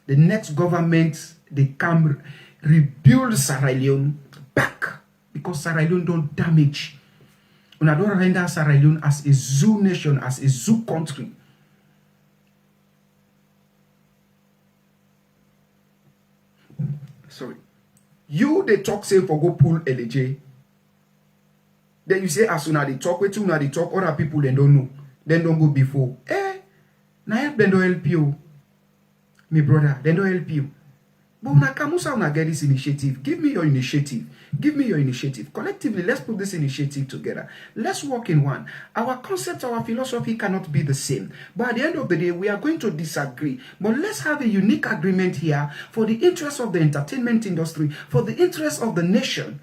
The next government, they can rebuild Sierra Leone back because Sierra Leone don't damage. Una don't render Sierra Leone as a zoo nation, as a zoo country. Sorry. You they talk say for go pull LJ. Then you say as soon as they talk, wait till they talk, other people they don't know. Then don't go before. Now help them don't help you. My brother, they don't help you. But una kamusa una get this initiative. Give me your initiative. Give me your initiative. Collectively, let's put this initiative together. Let's work in one. Our concept, our philosophy cannot be the same. But at the end of the day, we are going to disagree. But let's have a unique agreement here for the interest of the entertainment industry, for the interest of the nation,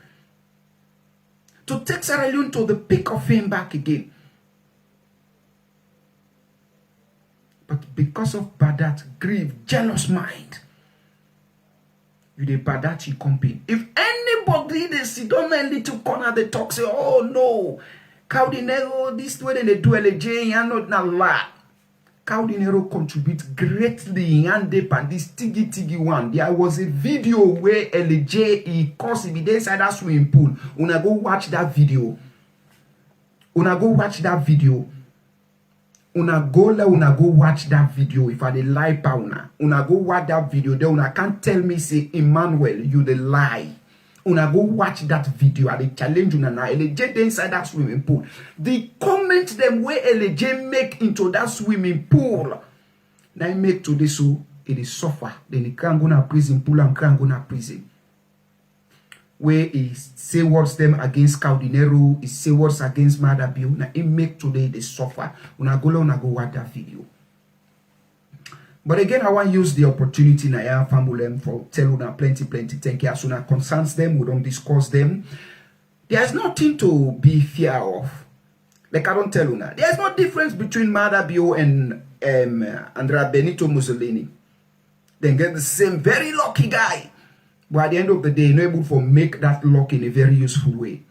to take Sierra Leone to the peak of fame back again. But because of Badat, grief, jealous mind, you the Badachi company. If anybody they sit down a little corner, they talk, say, oh no, Cao Dinero, this way they do LJ, and not na lie. Cao Dinero contribute greatly in and this tiggy one. There was a video where LJ he caused him inside that swimming pool. Una go watch that video. Una go watch that video. Una go watch that video. If I dey lie pa una go watch that video. Then una can't tell me say Emmanuel you the lie. Una go watch that video. I dey challenge una now. LJ dey inside that swimming pool. The comment them where LJ make into that swimming pool. Now make today so it is suffer. Then he can't go na prison pool and can't go na prison. Where he say words them against Cao Dinero, he say words against Madabio. Now he make today they suffer. Una go watch that video. But again, I want to use the opportunity na ya family for tell una plenty thank you. As soon as concerns them, we don't discuss them. There's nothing to be fear of. Like I don't tell una. There's no difference between Madabio and Andrea Benito Mussolini. Then get the same very lucky guy. But at the end of the day, you're able to make that luck in a very useful way.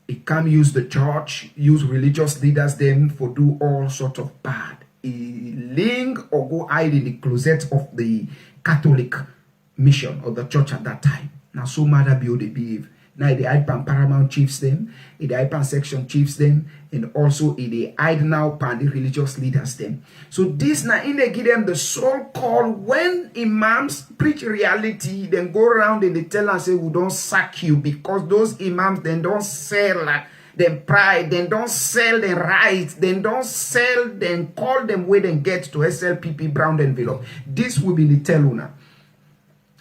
It can use the church, use religious leaders them for do all sorts of bad. Link or go hide in the closet of the Catholic mission or the church at that time. Now so Madabio they behave. Now the hide paramount chiefs them, the hide section chiefs them, and also the hide now pan the religious leaders them. So this now in they give them the sole call when imams preach reality, then go around and they tell and say we don't sack you because those imams then don't sell them pride, then don't sell them rights, then don't sell then call them where they get to SLPP brown envelope. This will be the teluna.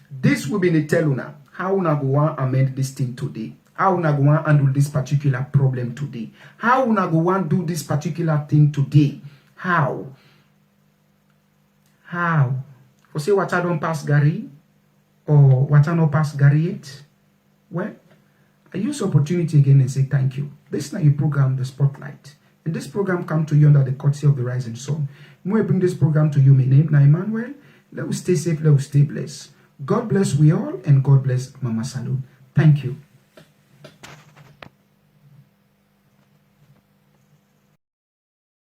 This will be the teluna. How una go want amend this thing today? How una go want handle this particular problem today? How una go want do this particular thing today? How? For say what I don't pass Gary? Or what I don't pass Gary yet? Well, I use opportunity again and say thank you. This is now your program, The Spotlight. And this program come to you under the courtesy of the Rising Sun. When I bring this program to you, my name now Emmanuel. Let us stay safe, let us stay blessed. God bless we all, and God bless Mama Salud. Thank you.